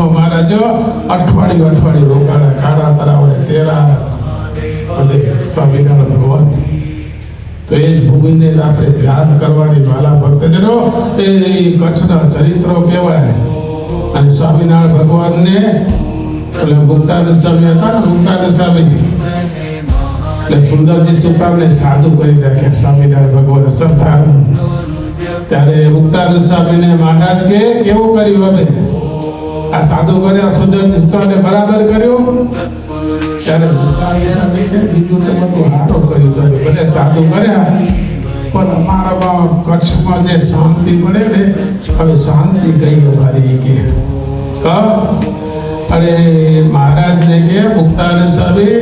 મહારાજ અઠવાડિયું રોકાણા કાળા તળાવે તેરા અને સ્વામિનારાયણ ભગવાન. તો એ જ ભૂમિને આપણે યાદ કરવાની વાલા ભક્તજનો, એ કચ્છના ચરિત્રો કહેવાય. અને સ્વામિનારાયણ ભગવાનને એટલે મુક્તાનંદ સ્વામી હતા ને, મુક્તાનંદ સ્વામી એટલે સુંદરજી સુતારને સાધુ કરી નાખ્યા સ્વામિનારાયણ ભગવાન સરદાર. ત્યારે મુક્તાનંદ સ્વામીને મહારાજ કે કેવું કર્યું હવે આ સાધુ કર્યા, સુંદરજી સુતારને બરાબર કર્યું. ત્યારે મુક્તાનંદ સ્વામી કે બીજું તો બધું સારું કર્યું, ભલે સાધુ કર્યા પણ અમારામાં કચ્છમાં જે શાંતિ મળે ને, હવે શાંતિ ગઈ અમારી કે. અરે મહારાજને કે મુક્તાનંદ સ્વામી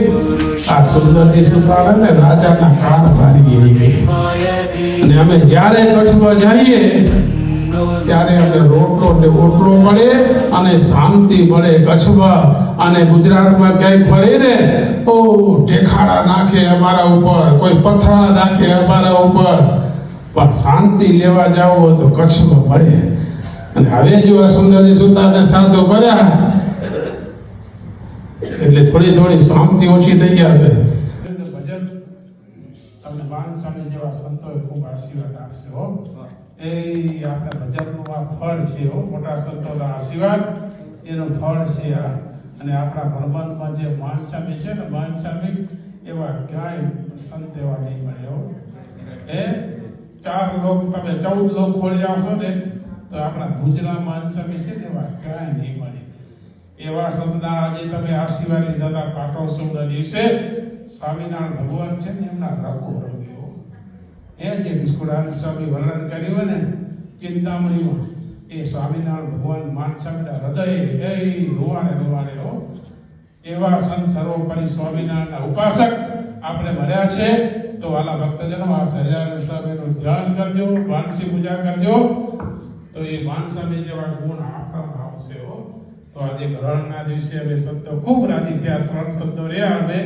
આ સુંદરજી સુતાર ને રાજાના કાન ભારી ગઈ. અને અમે જ્યારે કચ્છમાં જઈએ ત્યારે અમે રોટલો ને ઓટલો મળે અને શાંતિ મળે કચ્છમાં. અને ગુજરાતમાં ક્યાંય ફરે ને તો ઢેખાડા નાખે અમારા ઉપર, કોઈ પથરા નાખે અમારા ઉપર, પણ શાંતિ લેવા જાવ તો કચ્છમાં મળે. અને હવે જો આ સુંદરજી સુતારને સાધુ કર્યા એટલે થોડી શાંતિ ઓછી થઈ ગયા છે. ભજન તમને બાણ સ્વામી જેવા સંતોએ ખૂબ આશીર્વાદ આપશે હો. એ આપણા ભજનનું આ ફળ છે હો, મોટા સંતોના આશીર્વાદ એનું ફળ છે આ. અને આપણા ભરબનમાં જે માન સ્વામી છે ને, માન સ્વામી એવા ક્યાંય સંત એવા નહીં મળે હો. એ 4 લોક તમે 14 લોક ખોલી આવશો ને તો આપણા ભુજના માન સ્વામી છે ને એવા ક્યાંય નહીં મળે. એવા સંતના આજે તમે આશીર્વાદ લીધા હતા પાટોત્સવના દિવસે. સ્વામિનારાયણ ભગવાન છે ને એમના રઘુ રમ્યો. એ જે નિષ્કુળાનંદ સ્વામી વર્ણન કર્યું હોય ને ચિંતામણીમાં, એ સ્વામિનારાયણ ભગવાન માન સ્વામીના હૃદય એ રોવાડે હો. એવા સંત સર્વોપરી સ્વામિનારાયણના ઉપાસક આપણે મળ્યા છે. તો વાલા ભક્તજનો આ સહજાનંદ સ્વામીનું ધ્યાન કરજો, માનસી પૂજા કરજો, તો એ માન સ્વામી જેવા ગુણ આપણા આવશે હો. તો આજે ગ્રહણના દિવસે અમે સંતો ખૂબ રાજી થયા. 3 સંતો રહ્યા. અમે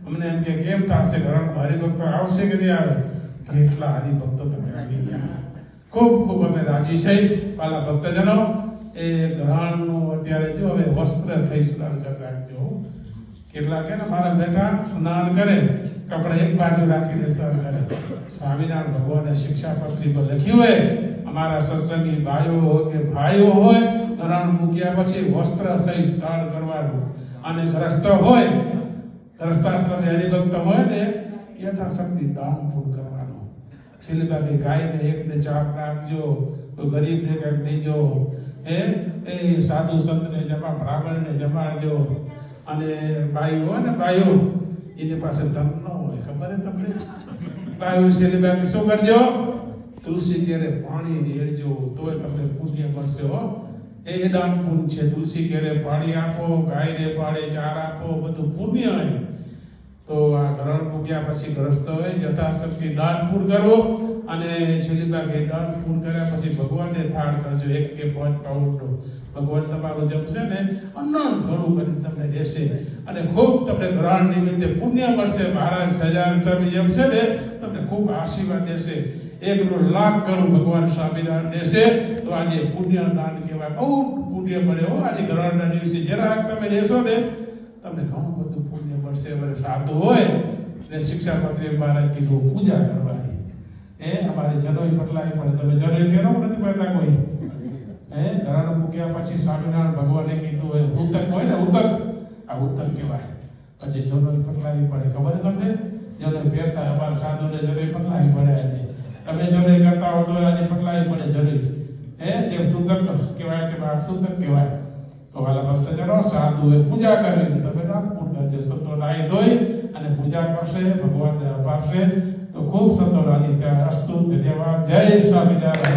અમને એમ કે કેમ થશે ગ્રહણ, હરિભક્તો આવશે કે નહીં આવે? કેટલા હરિભક્તો તમે આવી ગયા, ખૂબ અમે રાજી છે. વાલા ભક્તજનો એ ગ્રહણનું અત્યારે જો હવે વસ્ત્ર થઈ સ્નાન કરી રાખજો. કેટલા કે ને મારા બેટા સ્નાન કરે કપડા એક બાજુ રાખીને સ્નાન કરે. સ્વામિનારાયણ ભગવાને શિક્ષાપત્રીમાં લખ્યું હોય અમારા સત્સંગી ભાઈઓ હોય કે ભાઈઓ હોય, ગ્રહણ મૂક્યા પછી વસ્ત્ર સહિત સ્નાન કરવાનું. અને ગ્રસ્ત હોય, ગ્રસ્તાશ્રમ હરિભક્ત હોય ને યથાશક્તિ દાન પૂર્ણ કરવાનું. છેલ્લી બાકી ગાયને એકને ચાપ નાખજો, તો ગરીબને કંઈક દેજો, એ સાધુ સંતને જમા, બ્રાહ્મણને જમાડજો. અને ભાઈઓ હોય ને, ભાઈઓ એની પાસે ધન ન હોય, ખબર છે તમને? ભાઈઓ છેલ્લી બાકી શું કરજો? તુલસી કેરે પાણી રેડજો, તોય તમને પુણ્ય મળશે હો. એ દાન પુણ્ય છે. તુલસી કેરે પાણી આપો, ગાયને પાડે ચાર આપો, બધું પુણ્ય હોય. તો આ ગ્રહણ મૂક્યા પછી ગ્રસ્ત હોય યથાશક્તિ દાન પૂર્ણ કરવો. અને છેલ્લી ભાગે દાન પૂર્ણ કર્યા પછી ભગવાનને થાળ કરજો, 1 કે 5 પાઉન્ડનો. ભગવાન તમારું જમશે ને અનંત ઘણું કરીને તમને દેશે. અને ખૂબ તમને ગ્રહણ નિમિત્તે પુણ્ય મળશે. મહારાજ સહજાનંદ સ્વામી જમશે ને તમને ખૂબ આશીર્વાદ દેશે. 1 લાખ ગણું ભગવાન સ્વામિનારાયણ દેશે. તો આજે પુણ્ય દાન કહેવાય. બહુ પુણ્ય મળે હો. આજે ગ્રહણના દિવસે જરાક તમે દેશો ને તમને ઘણું બધું પુણ્ય મળશે. અમારે સાધુ હોય ને શિક્ષાપત્રી મહારાજ કીધું પૂજા કરવાની. અમારે જનોઈ પટલાવી પડે. તમે જનોઈ ફેરો નથી પડતા કોઈ? ગ્રહણ મૂક્યા પછી સ્વામિનારાયણ ભગવાને કીધું હોય ઉતક હોય ને, ઉતક, આ ઉતક કહેવાય. પછી જનોઈ પટલાવી પડે. ખબર તમને? જનોઈ પહેરતા અમારા સાધુને જનોઈ પટલાવી પડે. તમે જનોઈ કરતા હો તો આજે પટલાવી પડે જનોઈ. જે સૂતક કહેવાય કે આ સૂતક કહેવાય. તો વાલા ભક્તજનો સાધુએ પૂજા કરી, તમે નામ પૂર્ણ કરજો. સંતો નાહી ધોઈ અને પૂજા કરશે, ભગવાનને અપાશે. તો ખૂબ સંતો રાજી થયા. અસ્તુ, ધન્યવાદ. જય સ્વામિનારાયણ.